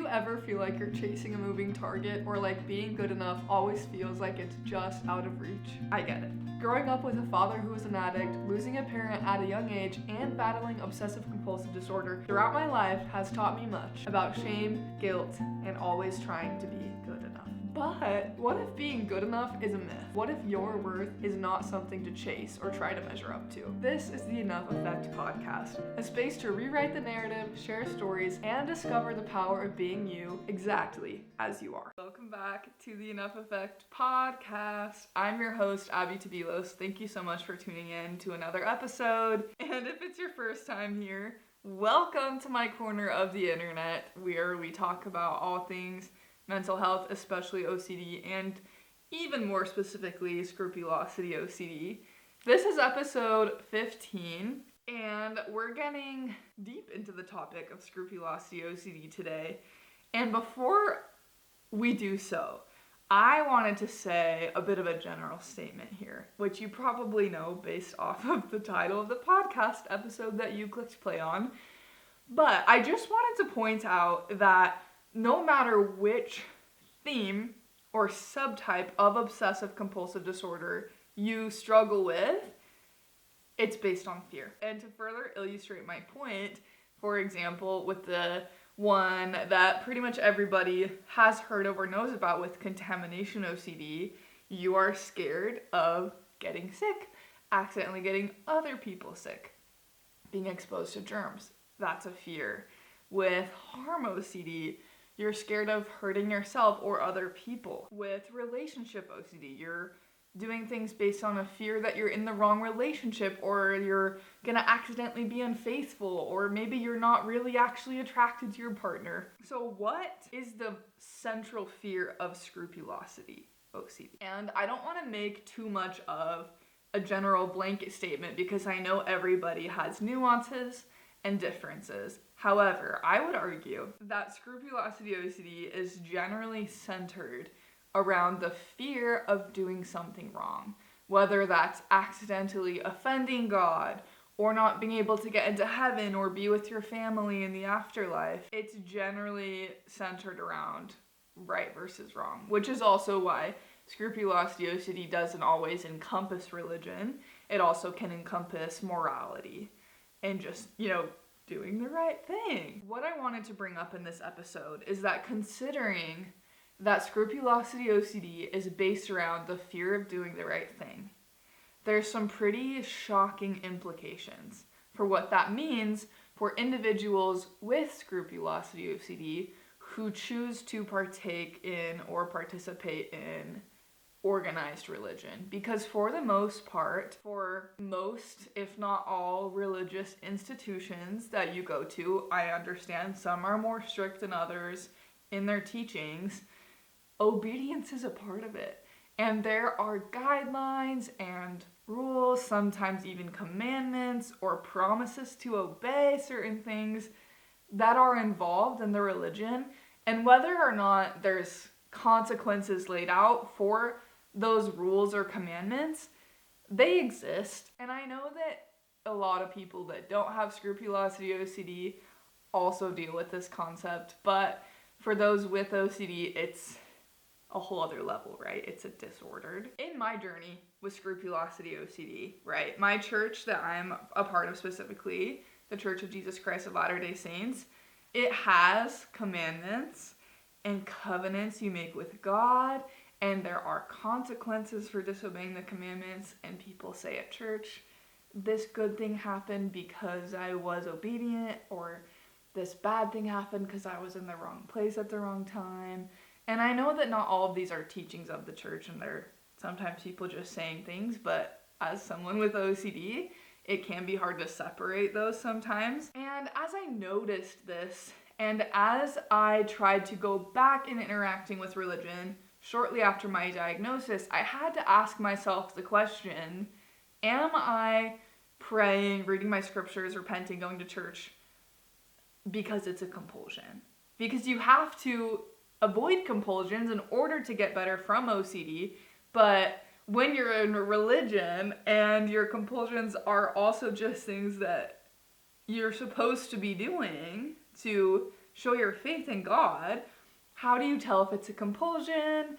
ever feel like you're chasing a moving target, or like being good enough always feels like it's just out of reach? I get it. Growing up with a father who was an addict, losing a parent at a young age, and battling obsessive-compulsive disorder throughout my life has taught me much about shame, guilt, and always trying to be good enough. But what if being good enough is a myth? What if your worth is not something to chase or try to measure up to? This is the Enough Effect podcast, a space to rewrite the narrative, share stories, and discover the power of being you exactly as you are. Welcome back to the Enough Effect podcast. I'm your host, Abby Tabilos. Thank you so much for tuning in to another episode. And if it's your first time here, welcome to my corner of the internet, where we talk about all things mental health, especially OCD, and even more specifically, Scrupulosity OCD. This is episode 15, and we're getting deep into the topic of Scrupulosity OCD today. And before we do so, I wanted to say a bit of a general statement here, which you probably know based off of the title of the podcast episode that you clicked play on. But I just wanted to point out that no matter which theme or subtype of obsessive-compulsive disorder you struggle with, it's based on fear. And to further illustrate my point, for example, with the one that pretty much everybody has heard of or knows about with contamination OCD, you are scared of getting sick, accidentally getting other people sick, being exposed to germs. That's a fear. With harm OCD, you're scared of hurting yourself or other people. With relationship OCD, you're doing things based on a fear that you're in the wrong relationship, or you're gonna accidentally be unfaithful, or maybe you're not really actually attracted to your partner. So what is the central fear of scrupulosity OCD? And I don't want to make too much of a general blanket statement because I know everybody has nuances and differences. However, I would argue that Scrupulosity OCD is generally centered around the fear of doing something wrong, whether that's accidentally offending God, or not being able to get into heaven or be with your family in the afterlife. It's generally centered around right versus wrong, which is also why Scrupulosity OCD doesn't always encompass religion. It also can encompass morality and just, doing the right thing. What I wanted to bring up in this episode is that considering that Scrupulosity OCD is based around the fear of doing the right thing, there's some pretty shocking implications for what that means for individuals with Scrupulosity OCD who choose to partake in or participate in organized religion. Because for the most part, for most, if not all, religious institutions that you go to, I understand some are more strict than others in their teachings, obedience is a part of it. And there are guidelines and rules, sometimes even commandments or promises to obey certain things that are involved in the religion. And whether or not there's consequences laid out for those rules or commandments, they exist. And I know that a lot of people that don't have Scrupulosity OCD also deal with this concept, but for those with OCD, it's a whole other level, right? It's a disordered. In my journey with Scrupulosity OCD, right, my church that I'm a part of specifically, the Church of Jesus Christ of Latter-day Saints, it has commandments and covenants you make with God, and there are consequences for disobeying the commandments, and people say at church, this good thing happened because I was obedient, or this bad thing happened because I was in the wrong place at the wrong time. And I know that not all of these are teachings of the church, and they're sometimes people just saying things, but as someone with OCD, it can be hard to separate those sometimes. And as I noticed this, and as I tried to go back in interacting with religion shortly after my diagnosis, I had to ask myself the question, am I praying, reading my scriptures, repenting, going to church because it's a compulsion? Because you have to avoid compulsions in order to get better from OCD, but when you're in a religion and your compulsions are also just things that you're supposed to be doing to show your faith in God, how do you tell if it's a compulsion?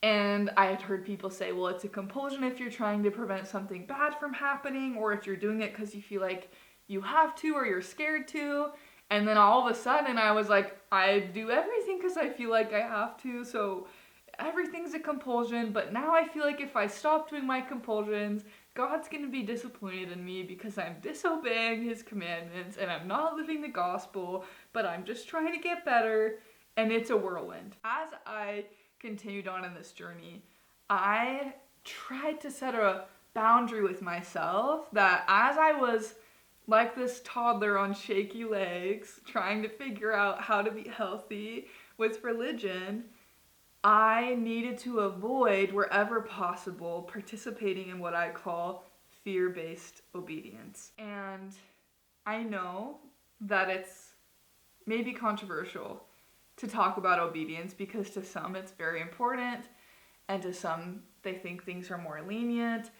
And I had heard people say, well, it's a compulsion if you're trying to prevent something bad from happening, or if you're doing it because you feel like you have to or you're scared to. And then all of a sudden I was like, I do everything because I feel like I have to, so everything's a compulsion. But now I feel like if I stop doing my compulsions, God's going to be disappointed in me because I'm disobeying his commandments and I'm not living the gospel, but I'm just trying to get better. And it's a whirlwind. As I continued on in this journey, I tried to set a boundary with myself that as I was like this toddler on shaky legs, trying to figure out how to be healthy with religion, I needed to avoid, wherever possible, participating in what I call fear-based obedience. And I know that it's maybe controversial to talk about obedience because to some it's very important, and to some they think things are more lenient,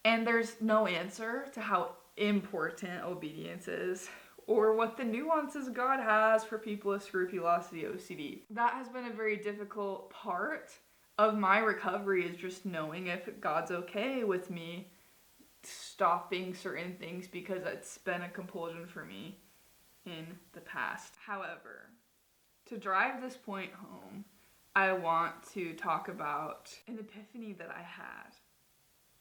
and there's no answer to how important obedience is or what the nuances God has for people with scrupulosity OCD. That has been a very difficult part of my recovery, is just knowing if God's okay with me stopping certain things because it's been a compulsion for me in the past. However, to drive this point home, I want to talk about an epiphany that I had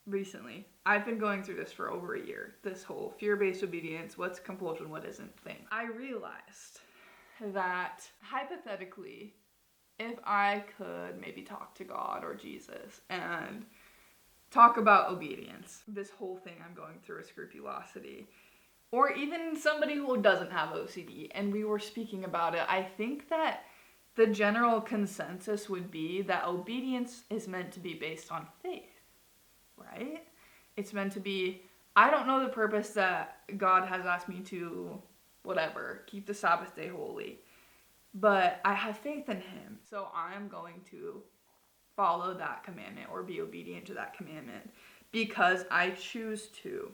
recently. I've been going through this for over a year. This whole fear-based obedience, what's compulsion, what isn't thing. I realized that hypothetically, if I could maybe talk to God or Jesus and talk about obedience, this whole thing I'm going through with scrupulosity, or even somebody who doesn't have OCD, and we were speaking about it, I think that the general consensus would be that obedience is meant to be based on faith, right? It's meant to be, I don't know the purpose that God has asked me to, whatever, keep the Sabbath day holy, but I have faith in him, so I'm going to follow that commandment or be obedient to that commandment because I choose to,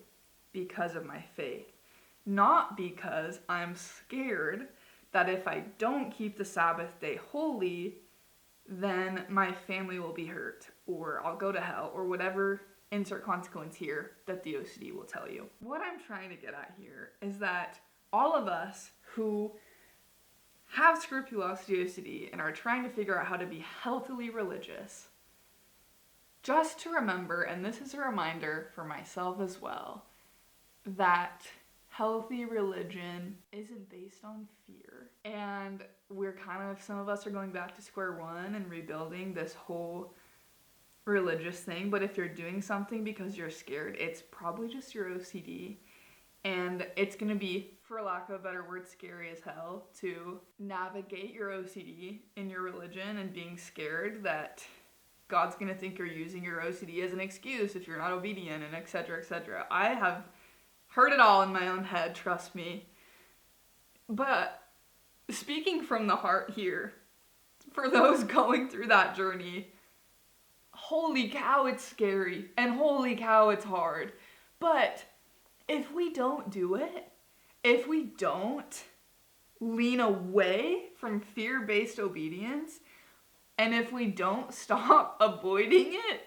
because of my faith. Not because I'm scared that if I don't keep the Sabbath day holy, then my family will be hurt, or I'll go to hell, or whatever insert consequence here that the OCD will tell you. What I'm trying to get at here is that all of us who have scrupulosity OCD and are trying to figure out how to be healthily religious, just to remember, and this is a reminder for myself as well, that healthy religion isn't based on fear. And we're some of us are going back to square one and rebuilding this whole religious thing. But if you're doing something because you're scared, it's probably just your OCD. And it's going to be, for lack of a better word, scary as hell to navigate your OCD in your religion and being scared that God's going to think you're using your OCD as an excuse if you're not obedient, and etc., etc. I have heard it all in my own head, trust me. But speaking from the heart here, for those going through that journey, holy cow, it's scary, and holy cow, it's hard. But if we don't do it, if we don't lean away from fear-based obedience, and if we don't stop avoiding it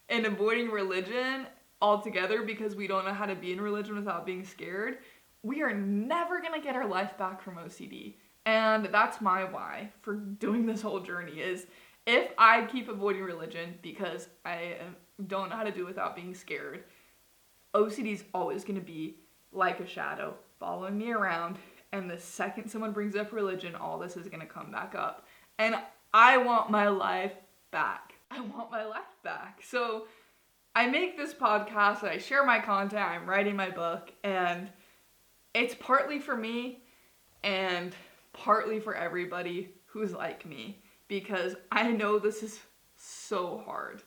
and avoiding religion altogether because we don't know how to be in religion without being scared, we are never going to get our life back from OCD. And that's my why for doing this whole journey, is if I keep avoiding religion because I don't know how to do it without being scared, OCD is always going to be like a shadow following me around, and the second someone brings up religion, all this is going to come back up. And I want my life back. I want my life back. So I make this podcast, I share my content, I'm writing my book, and it's partly for me and partly for everybody who's like me, because I know this is so hard.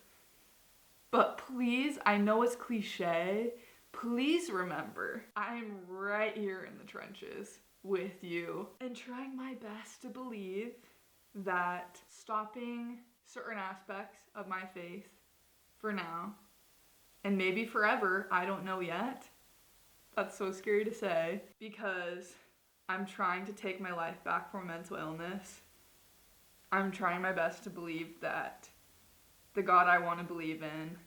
But please, I know it's cliche, please remember, I'm right here in the trenches with you and trying my best to believe that stopping certain aspects of my faith for now, and maybe forever, I don't know yet. That's so scary to say, because I'm trying to take my life back from mental illness. I'm trying my best to believe that the God I want to believe in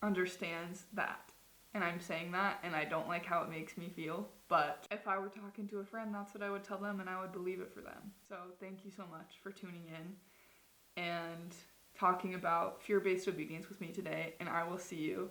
understands that. And I'm saying that, and I don't like how it makes me feel. But if I were talking to a friend, that's what I would tell them, and I would believe it for them. So thank you so much for tuning in and talking about fear-based obedience with me today, and I will see you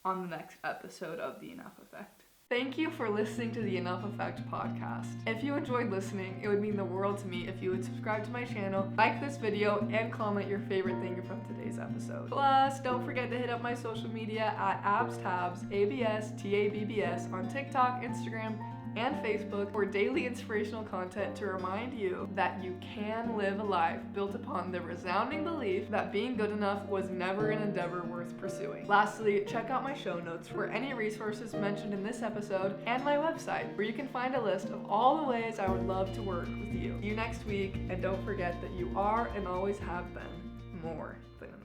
on the next episode of The Enough Effect. Thank you for listening to the Enough Effect podcast. If you enjoyed listening, it would mean the world to me if you would subscribe to my channel, like this video, and comment your favorite thing from today's episode. Plus, don't forget to hit up my social media at abstabs, ABSTABBS on TikTok, Instagram, and Facebook for daily inspirational content to remind you that you can live a life built upon the resounding belief that being good enough was never an endeavor worth pursuing. Lastly, check out my show notes for any resources mentioned in this episode and my website, where you can find a list of all the ways I would love to work with you. See you next week, and don't forget that you are and always have been more than enough.